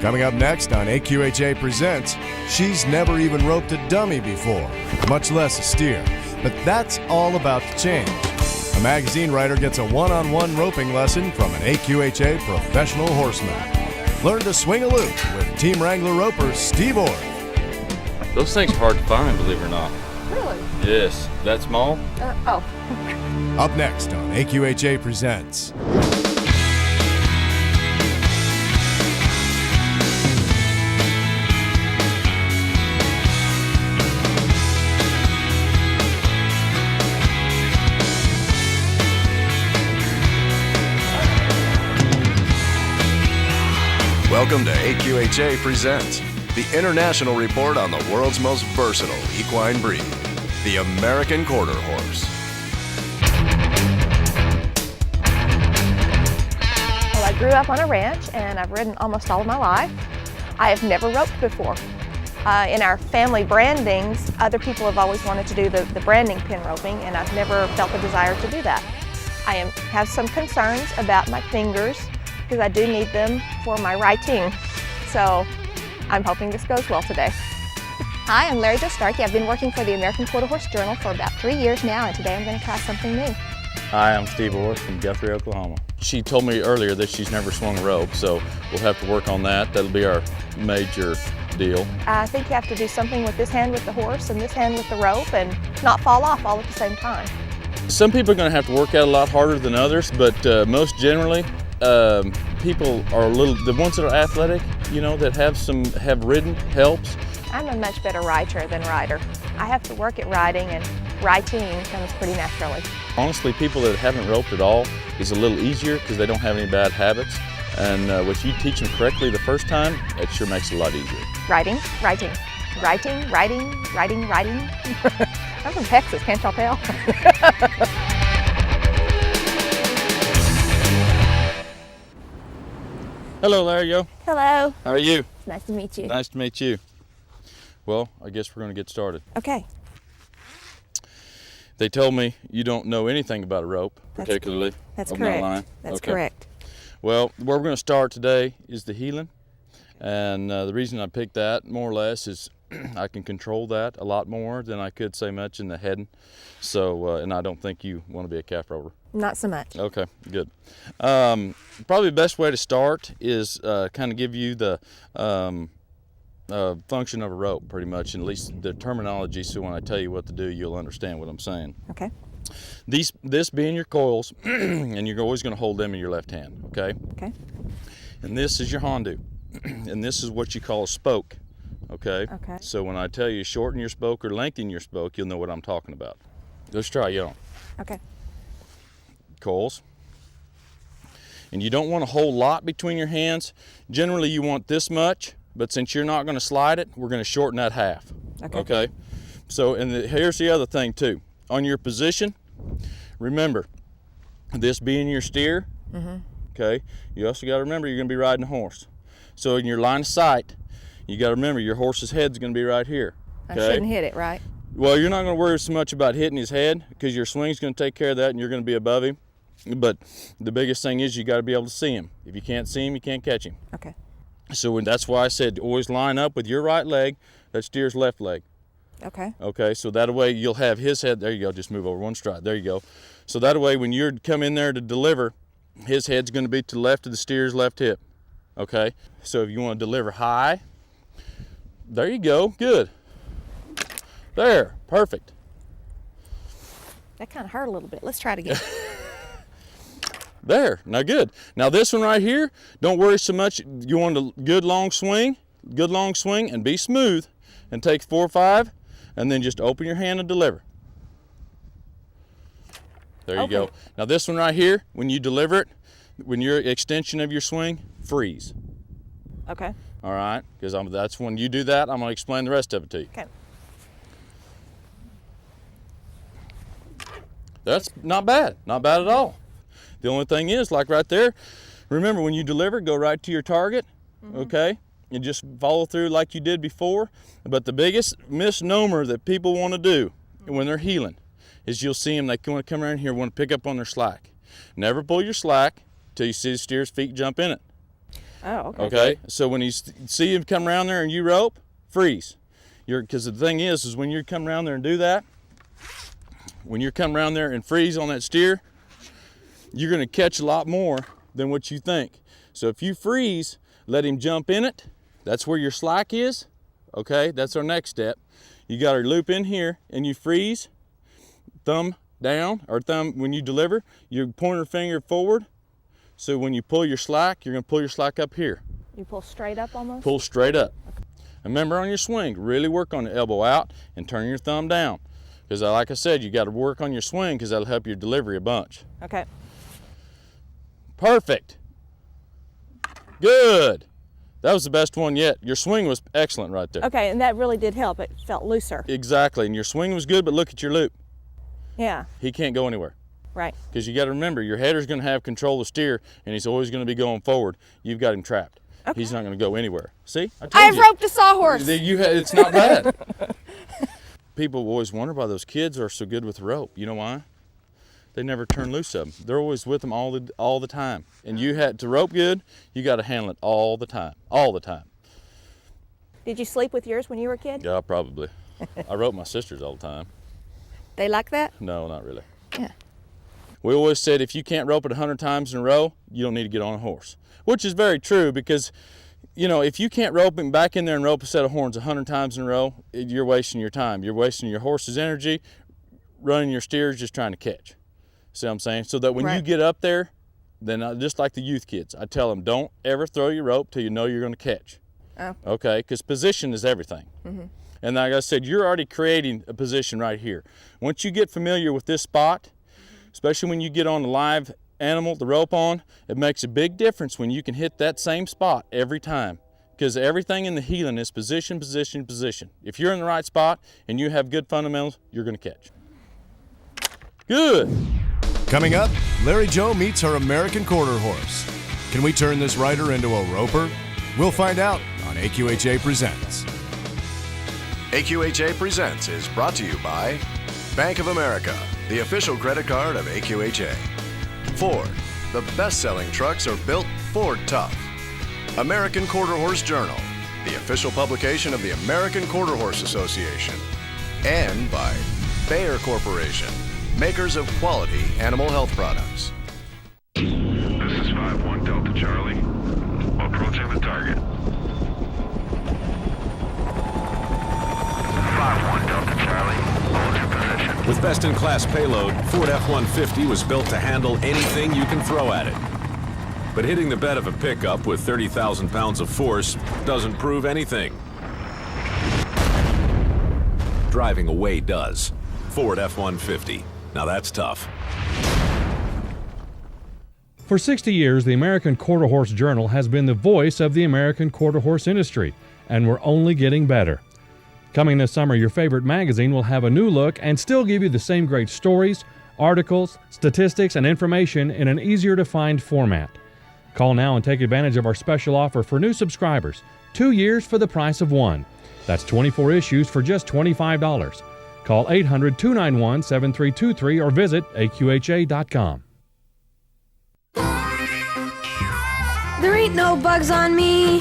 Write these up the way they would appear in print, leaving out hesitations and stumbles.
Coming up next on AQHA Presents, she's never even roped a dummy before, much less a steer. But that's all about to change. A magazine writer gets a one-on-one roping lesson from an AQHA professional horseman. Learn to swing a loop with Team Wrangler roper Steve Orth. Those things are hard to find, believe it or not. Really? Yes. That small? Oh. Up next on AQHA Presents. Welcome to AQHA Presents, the international report on the world's most versatile equine breed, the American Quarter Horse. Well, I grew up on a ranch and I've ridden almost all of my life. I have never roped before. In our family brandings, other people have always wanted to do the branding pin roping, and I've never felt the desire to do that. I have some concerns about my fingers because I do need them for my writing. So I'm hoping this goes well today. Hi, I'm Larry Jo Starkey. I've been working for the American Quarter Horse Journal for about 3 years now, and today I'm going to try something new. Hi, I'm Steve Orth from Guthrie, Oklahoma. She told me earlier that she's never swung a rope, so we'll have to work on that. That'll be our major deal. I think you have to do something with this hand with the horse and this hand with the rope and not fall off all at the same time. Some people are going to have to work out a lot harder than others, but most generally, people are the ones that are athletic, you know, that have ridden, helps. I'm a much better writer than rider. I have to work at riding, and writing comes pretty naturally. Honestly, people that haven't roped at all is a little easier because they don't have any bad habits. And if you teach them correctly the first time, it sure makes it a lot easier. Writing. I'm from Texas, can't y'all tell? Hello, Larry Jo. Hello. How are you? Nice to meet you. Nice to meet you. Well, I guess we're going to get started. Okay. They told me you don't know anything about a rope, particularly. That's I'm not correct. lying. That's Okay. correct. Well, where we're going to start today is the heeling. And the reason I picked that, more or less, is I can control that a lot more than I could, say much, in the heading. So, and I don't think you want to be a calf roper. Not so much. Okay, good. Probably the best way to start is kind of give you the function of a rope, pretty much, and at least the terminology, so when I tell you what to do, you'll understand what I'm saying. Okay. This being your coils, and you're always going to hold them in your left hand, okay? Okay. And this is your hondu, and this is what you call a spoke, okay? Okay. So when I tell you shorten your spoke or lengthen your spoke, you'll know what I'm talking about. Let's try it on. Okay. Coils. And you don't want a whole lot between your hands. Generally you want this much, but since you're not going to slide it, we're going to shorten that half. Okay. So, and here's the other thing too. On your position, remember, this being your steer, okay, you also got to remember you're going to be riding a horse. So in your line of sight, you got to remember your horse's head's going to be right here. Okay? I shouldn't hit it, right? Well, you're not going to worry so much about hitting his head because your swing's going to take care of that and you're going to be above him. But the biggest thing is you got to be able to see him. If you can't see him, you can't catch him. Okay. So that's why I said always line up with your right leg, that steer's left leg. Okay. Okay, so that way you'll have his head, there you go, just move over one stride, there you go. So that way when you're come in there to deliver, his head's going to be to the left of the steer's left hip. Okay, so if you want to deliver high, there you go, good. There, perfect. That kind of hurt a little bit. Let's try it again. There, now good. Now this one right here, don't worry so much. You want a good long swing, and be smooth, and take 4 or 5, and then just open your hand and deliver. There you go. Now this one right here, when you deliver it, when your extension of your swing, freeze. Okay. All right, because that's when you do that, I'm going to explain the rest of it to you. Okay. That's not bad at all. The only thing is, like right there, remember when you deliver, go right to your target, okay? And just follow through like you did before. But the biggest misnomer that people want to do when they're heeling is you'll see them, they want to come around here, want to pick up on their slack. Never pull your slack till you see the steer's feet jump in it. Oh, okay. Okay, so when you see him come around there and you rope, freeze. Because the thing is when you come around there and do that, when you come around there and freeze on that steer, you're gonna catch a lot more than what you think. So if you freeze, let him jump in it. That's where your slack is. Okay, that's our next step. You got our loop in here and you freeze, thumb down, or thumb, when you deliver, your pointer finger forward. So when you pull your slack, you're gonna pull your slack up here. You pull straight up almost? Pull straight up. Okay. Remember on your swing, really work on the elbow out and turn your thumb down. Because like I said, you gotta work on your swing because that'll help your delivery a bunch. Okay. Perfect. Good. That was the best one yet. Your swing was excellent right there. Okay, and that really did help. It felt looser. Exactly, and your swing was good, but look at your loop. Yeah. He can't go anywhere. Right. Because you got to remember, your header's going to have control of the steer, and he's always going to be going forward. You've got him trapped. Okay. He's not going to go anywhere. See? I told I've you. roped a sawhorse. It's not bad. People always wonder why those kids are so good with the rope. You know why? They never turn loose of them. They're always with them all the time. And you had to rope good, you got to handle it all the time. All the time. Did you sleep with yours when you were a kid? Yeah, probably. I rope my sisters all the time. They like that? No, not really. Yeah. We always said if you can't rope it 100 times in a row, you don't need to get on a horse. Which is very true because, you know, if you can't rope him back in there and rope a set of horns 100 times in a row, you're wasting your time. You're wasting your horse's energy, running your steers, just trying to catch. See what I'm saying? So that when you get up there, then just like the youth kids, I tell them, don't ever throw your rope till you know you're going to catch. Oh. Okay? Because position is everything. Mm-hmm. And like I said, you're already creating a position right here. Once you get familiar with this spot, especially when you get on the live animal, the rope on, it makes a big difference when you can hit that same spot every time. Because everything in the heeling is position, position, position. If you're in the right spot and you have good fundamentals, you're going to catch. Good. Coming up, Larry Joe meets her American quarter horse. Can we turn this rider into a roper? We'll find out on AQHA Presents. AQHA Presents is brought to you by Bank of America, the official credit card of AQHA. Ford, the best-selling trucks are built Ford tough. American Quarter Horse Journal, the official publication of the American Quarter Horse Association. And by Bayer Corporation, makers of quality animal health products. This is 5-1 Delta Charlie. Approaching the target. 5-1 Delta Charlie. Hold your position. With best-in-class payload, Ford F-150 was built to handle anything you can throw at it. But hitting the bed of a pickup with 30,000 pounds of force doesn't prove anything. Driving away does. Ford F-150. Now that's tough. For 60 years, the American Quarter Horse Journal has been the voice of the American quarter horse industry, and we're only getting better. Coming this summer, your favorite magazine will have a new look and still give you the same great stories, articles, statistics, and information in an easier-to-find format. Call now and take advantage of our special offer for new subscribers. 2 years for the price of one. That's 24 issues for just $25. Call 800-291-7323 or visit AQHA.com. There ain't no bugs on me.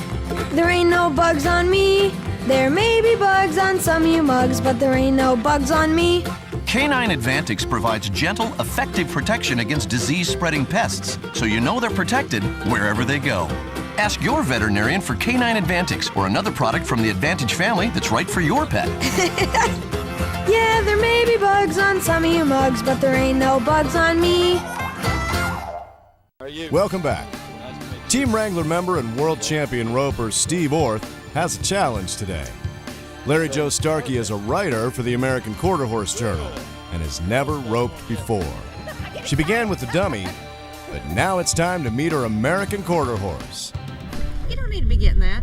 There ain't no bugs on me. There may be bugs on some of you mugs, but there ain't no bugs on me. Canine Advantix provides gentle, effective protection against disease-spreading pests, so you know they're protected wherever they go. Ask your veterinarian for Canine Advantix or another product from the Advantage family that's right for your pet. Yeah, there may be bugs on some of you mugs, but there ain't no bugs on me. Welcome back. Team Wrangler member and world champion roper Steve Orth has a challenge today. Larry Joe Starkey is a writer for the American Quarter Horse Journal and has never roped before. She began with the dummy, but now it's time to meet her American Quarter Horse. You don't need to be getting that.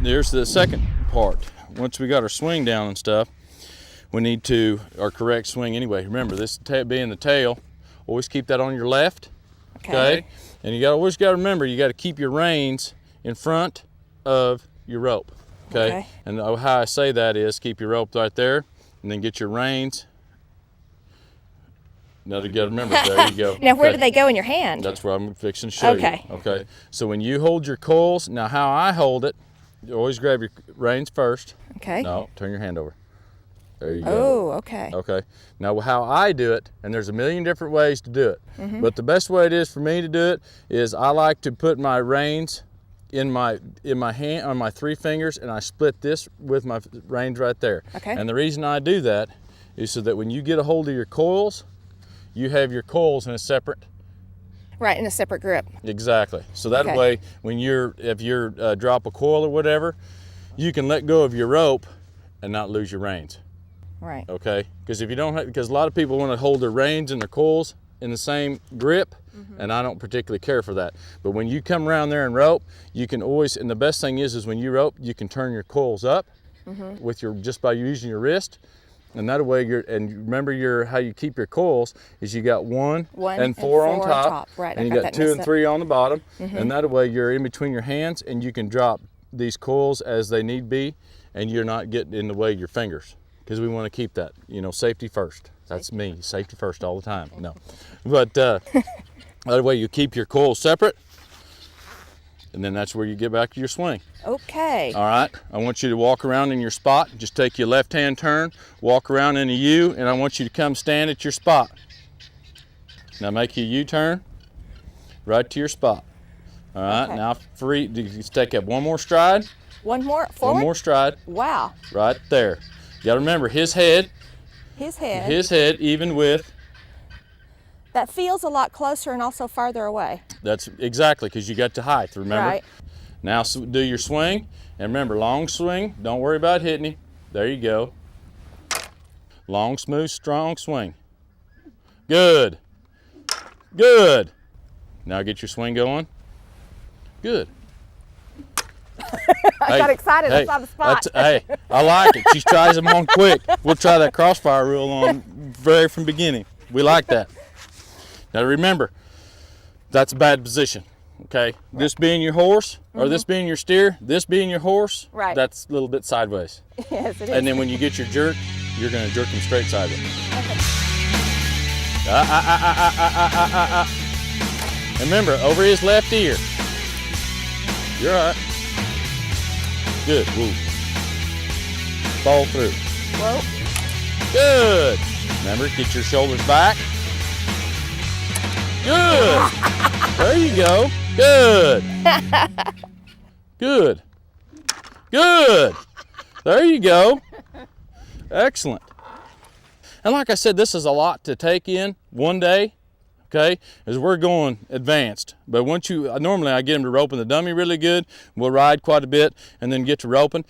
There's the second part. Once we got our swing down and stuff, we need to, our correct swing anyway. Remember, this being the tail, always keep that on your left, okay? And you always got to remember, you got to keep your reins in front of your rope, okay? And how I say that is keep your rope right there, and then get your reins Now you got to remember, there you go. Now, where do they go in your hand? That's where I'm fixing to show Okay. you. Okay. So when you hold your coils, now how I hold it, you always grab your reins first. Okay. No, turn your hand over. There you go. Oh, okay. Okay. Now how I do it, and there's a million different ways to do it, but the best way it is for me to do it is I like to put my reins in my hand on my 3 fingers, and I split this with my reins right there. Okay. And the reason I do that is so that when you get a hold of your coils, you have your coils in a separate. Right, in a separate grip. Exactly. So that Okay. way, if you're drop a coil or whatever, you can let go of your rope and not lose your reins. Right. Okay. Because if you don't, because a lot of people want to hold their reins and their coils in the same grip, and I don't particularly care for that. But when you come around there and rope, you can always. And the best thing is when you rope, you can turn your coils up with just by using your wrist. And that way remember how you keep your coils is you got one and four on top. Right. And you got 2 and 3 on the bottom. And that way you're in between your hands and you can drop these coils as they need be, and you're not getting in the way of your fingers, because we want to keep that, safety first. That's me, safety first all the time. No, but that way you keep your coils separate, and then that's where you get back to your swing. Okay. All right, I want you to walk around in your spot. Just take your left-hand turn, walk around in a U, and I want you to come stand at your spot. Now make your U-turn right to your spot. All right, Okay. now you take up one more stride. One more forward? One more stride. Wow. Right there. You got to remember his head His head. even with. That feels a lot closer and also farther away. That's exactly, because you got the height, remember? Right. Now do your swing, and remember, long swing, don't worry about hitting him. There you go. Long, smooth, strong swing. Good. Good. Now get your swing going. Good. I got excited. I saw the spot. Hey, I like it. She tries them on quick. We'll try that crossfire rule on very from beginning. We like that. Now remember, that's a bad position. Okay, this being your horse, or this being your steer, this being your horse, Right. that's a little bit sideways. Yes, it is. And then when you get your jerk, you're going to jerk him straight sideways. And remember, over his left ear. You're all right. Good. Woo. Fall through. Whoa. Good. Remember, get your shoulders back. Good. There you go. Good. Good. Good. There you go. Excellent. And like I said, this is a lot to take in one day, okay, as we're going advanced. But once normally I get them to roping the dummy really good. We'll ride quite a bit and then get to roping.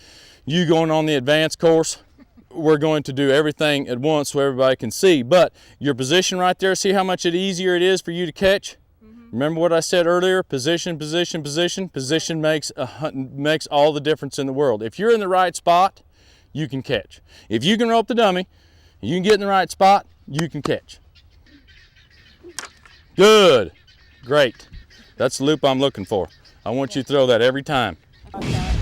You going on the advanced course, we're going to do everything at once so everybody can see. But your position right there, see how much easier it is for you to catch? Remember what I said earlier? Position, position, position. Position makes all the difference in the world. If you're in the right spot, you can catch. If you can rope the dummy, you can get in the right spot, you can catch. Good. Great. That's the loop I'm looking for. I want you to throw that every time.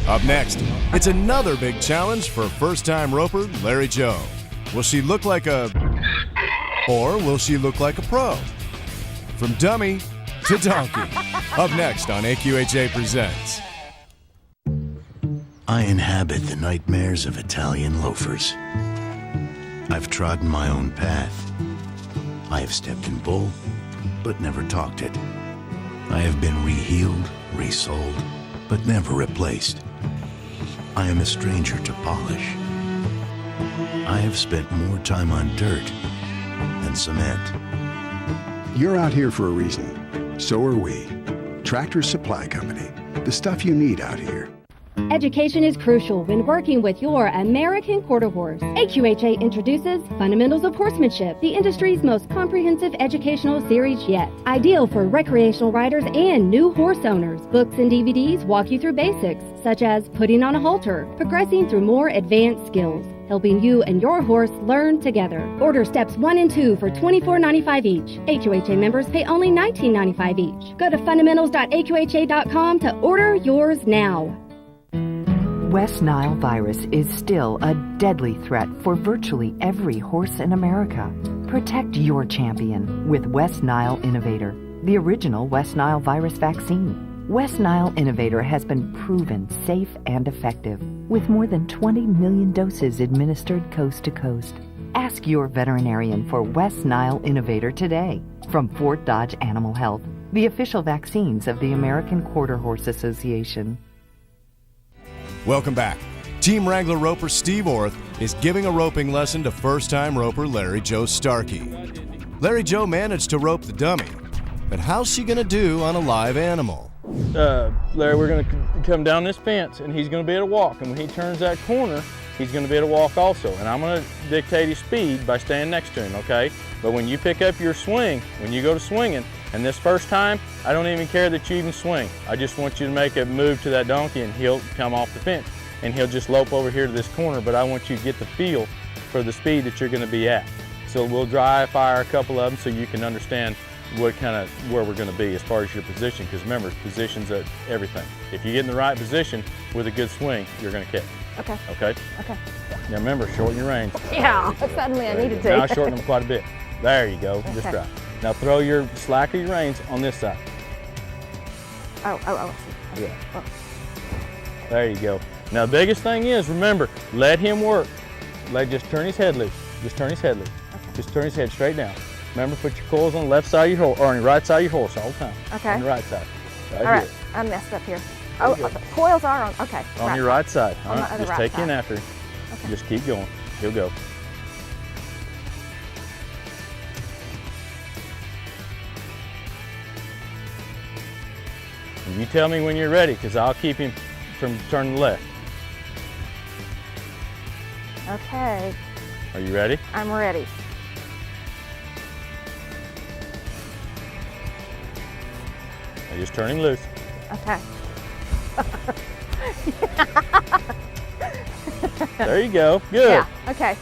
Up next, it's another big challenge for first-time roper Larry Joe. Will she look like or will she look like a pro? From dummy to donkey. Up next on AQHA Presents. I inhabit the nightmares of Italian loafers. I've trodden my own path. I have stepped in bull, but never talked it. I have been rehealed, resold, but never replaced. I am a stranger to polish. I have spent more time on dirt than cement. You're out here for a reason. So are we. Tractor Supply Company. The stuff you need out here. Education is crucial when working with your American Quarter Horse. AQHA introduces Fundamentals of Horsemanship, the industry's most comprehensive educational series yet. Ideal for recreational riders and new horse owners. Books and DVDs walk you through basics, such as putting on a halter, progressing through more advanced skills, helping you and your horse learn together. Order steps 1 and 2 for $24.95 each. AQHA members pay only $19.95 each. Go to fundamentals.aqha.com to order yours now. West Nile virus is still a deadly threat for virtually every horse in America. Protect your champion with West Nile Innovator, the original West Nile virus vaccine. West Nile Innovator has been proven safe and effective, with more than 20 million doses administered coast to coast. Ask your veterinarian for West Nile Innovator today from Fort Dodge Animal Health, the official vaccines of the American Quarter Horse Association. Welcome back. Team Wrangler roper Steve Orth is giving a roping lesson to first-time roper Larry Joe Starkey. Larry Joe managed to rope the dummy, but how's she gonna do on a live animal? Larry, we're going to come down this fence, and he's going to be able to walk. And when he turns that corner, he's going to be able to walk also. And I'm going to dictate his speed by standing next to him, okay? But when you pick up your swing, when you go to swinging, and this first time, I don't even care that you even swing. I just want you to make a move to that donkey, and he'll come off the fence. And he'll just lope over here to this corner, but I want you to get the feel for the speed that you're going to be at. So we'll dry fire a couple of them so you can understand where we're going to be as far as your position, because remember, position's everything. If you get in the right position with a good swing, you're going to catch. Okay. Okay? Okay. Now remember, shorten your range. Yeah, suddenly I needed to. Now shorten them quite a bit. There you go, just right. Now throw your slack of your reins on this side. Oh, I see. Yeah. Oh. There you go. Now the biggest thing is, remember, let him work. Just turn his head loose. Just turn his head loose. Okay. Just turn his head straight down. Remember, put your coils on the left side of your horse, or on your right side of your horse all the time. Okay. On the right side. All right, I messed up here. Oh, the coils are on, okay. On your right side. All right, just take side. in after him. Okay. Just keep going. He'll go. And you tell me when you're ready, because I'll keep him from turning left. Okay. Are you ready? I'm ready. Now just turn him loose. Okay. There you go. Good. Yeah, okay.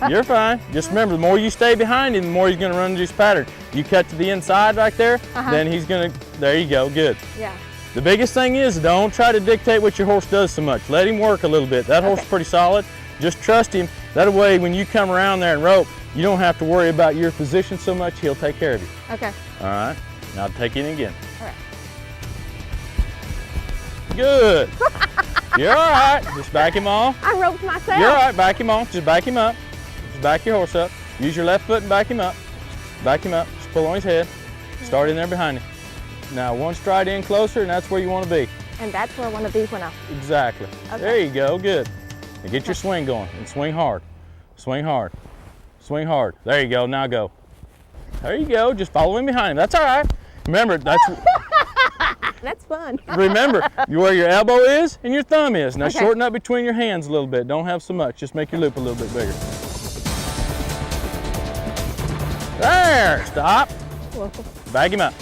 You're fine. Just remember, the more you stay behind him, the more he's going to run into his pattern. You cut to the inside right there, then he's going to, there you go, good. Yeah. The biggest thing is, don't try to dictate what your horse does so much. Let him work a little bit. That horse is pretty solid. Just trust him. That way, when you come around there and rope, you don't have to worry about your position so much. He'll take care of you. Okay. All right. Now take it in again. All right. Good. You're all right. Just back him off. I roped myself. You're all right. Back him off. Just back him up. Just back your horse up. Use your left foot and back him up. Back him up. Just pull on his head. Start in there behind him. Now one stride in closer, and that's where you want to be. And that's where I want to be when I... Exactly. Okay. There you go. Good. Now get your swing going and swing hard. Swing hard. Swing hard. There you go. Now go. There you go. Just follow him behind him. That's all right. Remember, that's... That's fun. Remember, where your elbow is and your thumb is. Now shorten up between your hands a little bit. Don't have so much. Just make your loop a little bit bigger. There. Stop. Back him up.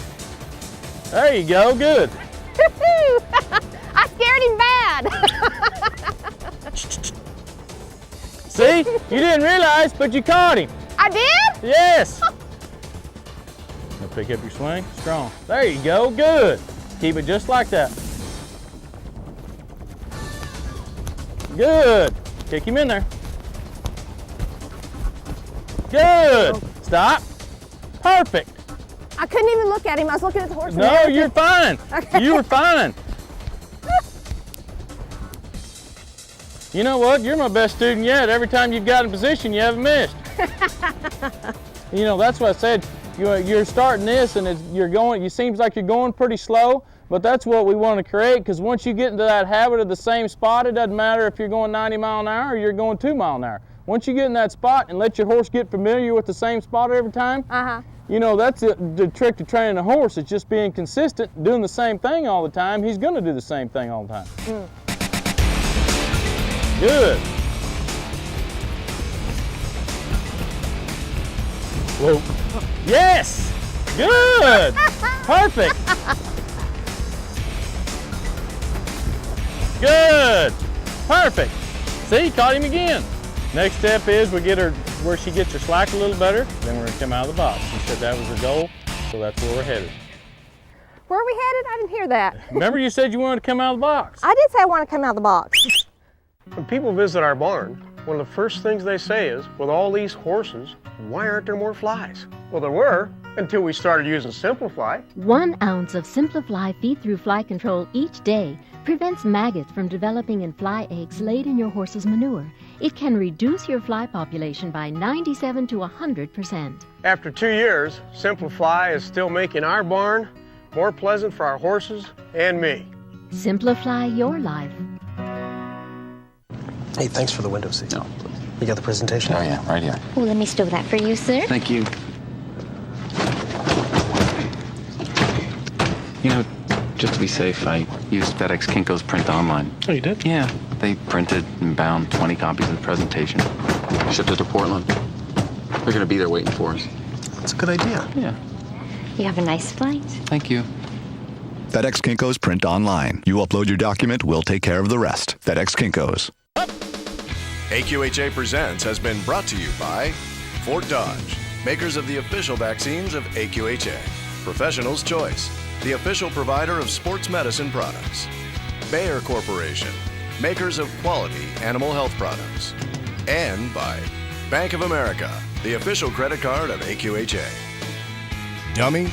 There you go. Good. I scared him bad. See? You didn't realize, but you caught him. I did? Yes. Now pick up your swing. Strong. There you go. Good. Keep it just like that. Good. Kick him in there. Good. Stop. Perfect. I couldn't even look at him. I was looking at the horse. No, you're fine. Okay. You were fine. You know what? You're my best student yet. Every time you've got in position, you haven't missed. You know, that's what I said. You're starting this, and it seems like you're going pretty slow, but that's what we want to create, because once you get into that habit of the same spot, it doesn't matter if you're going 90 miles an hour or you're going 2 miles an hour. Once you get in that spot and let your horse get familiar with the same spot every time, you know, that's the trick to training a horse. It's just being consistent, doing the same thing all the time. He's going to do the same thing all the time. Good. Whoa. Yes! Good! Perfect! Good! Perfect! See, caught him again. Next step is we get her where she gets her slack a little better, then we're gonna come out of the box. She said that was her goal, so that's where we're headed. Where are we headed? I didn't hear that. Remember you said you wanted to come out of the box? I did say I want to come out of the box. When people visit our barn, one of the first things they say is, with all these horses, why aren't there more flies? Well, there were, until we started using Simplify. 1 ounce of Simplify feed-through fly control each day prevents maggots from developing in fly eggs laid in your horse's manure. It can reduce your fly population by 97 to 100%. After 2 years, Simplify is still making our barn more pleasant for our horses and me. Simplify your life. Hey, thanks for the window seat. No, please. You got the presentation? Oh, yeah, right here. Oh, let me stow that for you, sir. Thank you. You know, just to be safe, I used FedEx Kinko's print online. Oh, you did? Yeah. They printed and bound 20 copies of the presentation. Shipped it to Portland. They're going to be there waiting for us. That's a good idea. Yeah. You have a nice flight. Thank you. FedEx Kinko's print online. You upload your document, we'll take care of the rest. FedEx Kinko's. AQHA Presents has been brought to you by Fort Dodge, makers of the official vaccines of AQHA. Professional's Choice, the official provider of sports medicine products. Bayer Corporation, makers of quality animal health products. And by Bank of America, the official credit card of AQHA. Dummy,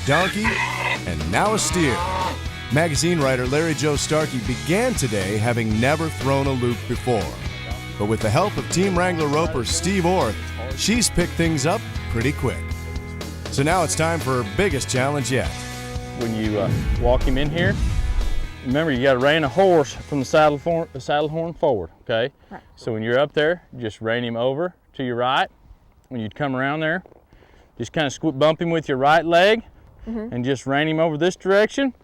donkey, and now a steer. Magazine writer Larry Joe Starkey began today having never thrown a loop before. But with the help of Team Wrangler roper Steve Orth, she's picked things up pretty quick. So now it's time for her biggest challenge yet. When you walk him in here, remember you got to rein a horse from the saddle horn forward, okay? Right. So when you're up there, just rein him over to your right. When you come around there, just kind of bump him with your right leg and just rein him over this direction,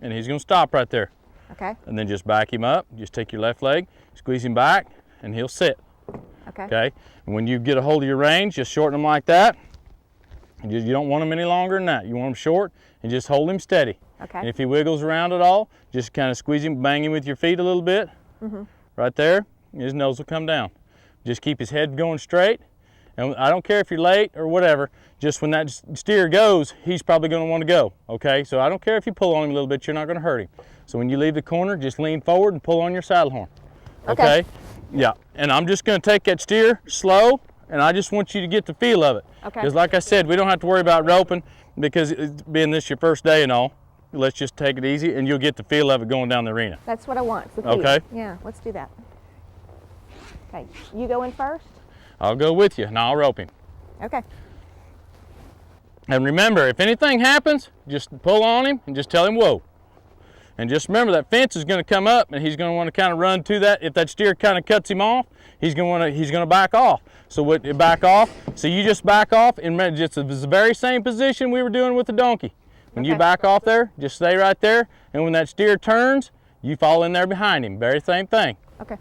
and he's going to stop right there. Okay. And then just back him up. Just take your left leg, squeeze him back, and he'll sit. Okay. Okay. And when you get a hold of your reins, just shorten them like that. You don't want them any longer than that. You want them short, and just hold him steady. Okay. And if he wiggles around at all, just kind of squeeze him, bang him with your feet a little bit. Right there, his nose will come down. Just keep his head going straight. And I don't care if you're late or whatever, just when that steer goes, he's probably going to want to go, okay? So I don't care if you pull on him a little bit, you're not going to hurt him. So when you leave the corner, just lean forward and pull on your saddle horn, okay? Yeah, and I'm just going to take that steer slow, and I just want you to get the feel of it. Okay. Because like I said, we don't have to worry about roping because being this your first day and all, let's just take it easy and you'll get the feel of it going down the arena. That's what I want, the feel. Okay. Yeah, let's do that. Okay, you go in first? I'll go with you and I'll rope him. Okay. And remember, if anything happens, just pull on him and just tell him whoa. And just remember that fence is going to come up and he's going to want to kind of run to that. If that steer kind of cuts him off, he's going to back off. So back off. So you just back off and just it's the very same position we were doing with the donkey. When you back off there, just stay right there. And when that steer turns, you fall in there behind him. Very same thing. Okay.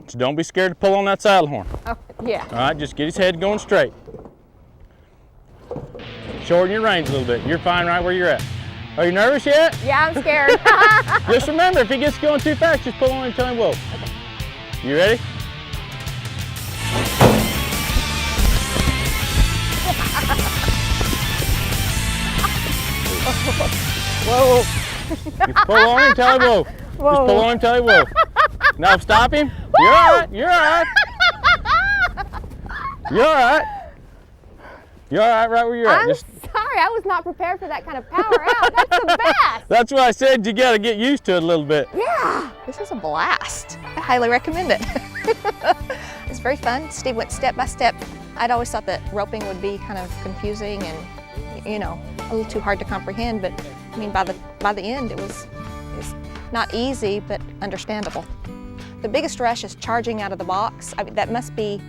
So don't be scared to pull on that saddle horn. Oh, yeah. All right, just get his head going straight. Shorten your reins a little bit. You're fine right where you're at. Are you nervous yet? Yeah, I'm scared. Just remember, if he gets going too fast, just pull on and tell him whoa. Okay. You ready? Whoa. You pull on him, tell him whoa. Whoa. Just pull on him, tell him whoa. Now stop him. You're all right. You're all right. You're all right. You're all right right where you're at. I'm sorry, I was not prepared for that kind of power out. That's the best. That's why I said you got to get used to it a little bit. Yeah, this is a blast. I highly recommend it. It's very fun. Steve went step by step. I'd always thought that roping would be kind of confusing and, you know, a little too hard to comprehend, but I mean, by the end, it's not easy, but understandable. The biggest rush is charging out of the box. I mean, that must be,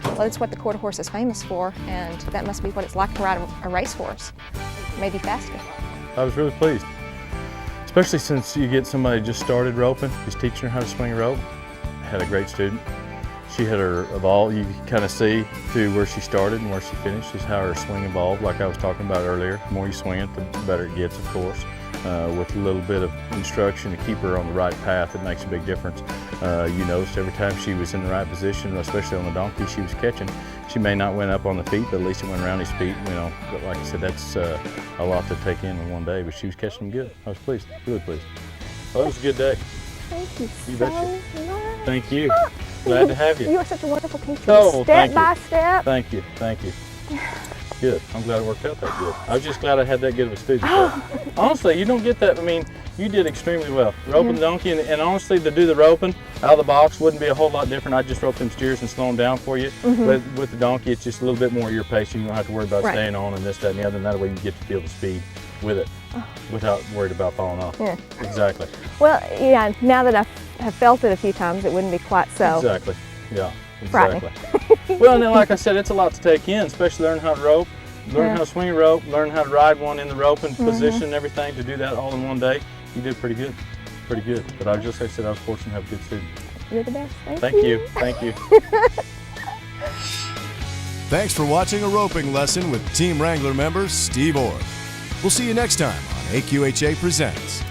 well, that's what the quarter horse is famous for, and that must be what it's like to ride a racehorse, maybe faster. I was really pleased, especially since you get somebody just started roping, just teaching her how to swing a rope. I had a great student. She had her evolve. You can kind of see through where she started and where she finished is how her swing evolved, like I was talking about earlier. The more you swing it, the better it gets, of course. With a little bit of instruction to keep her on the right path, it makes a big difference. You noticed every time she was in the right position, especially on the donkey she was catching, she may not went up on the feet, but at least it went around his feet. You know, but like I said, that's a lot to take in one day, but she was catching them good. I was pleased, really pleased. Well, it was a good day. Thank you so much. Thank you. Glad to have you. You are such a wonderful teacher. Oh, Step by step. Thank you. Good. I'm glad it worked out that good. I was just glad I had that good of a student. Honestly, you don't get that. I mean, you did extremely well. Roping the donkey, and honestly, to do the roping out of the box wouldn't be a whole lot different. I'd just rope them steers and slow them down for you. But with the donkey, it's just a little bit more your pace. You don't have to worry about staying on and this, that, and the other. And that way you get to feel the speed with it without worried about falling off. Yeah. Exactly. Well, yeah, now that I have felt it a few times, it wouldn't be quite so. Exactly. Yeah. Exactly. Well, and then like I said, it's a lot to take in, especially learning how to rope, learn how to swing a rope, learn how to ride one in the rope and position and everything. To do that all in one day, you did pretty good. But I just, like I said, I was fortunate to have a good student. You're the best. Thank you. Thank you. Thanks for watching a roping lesson with Team Wrangler member Steve Orth. We'll see you next time on AQHA Presents.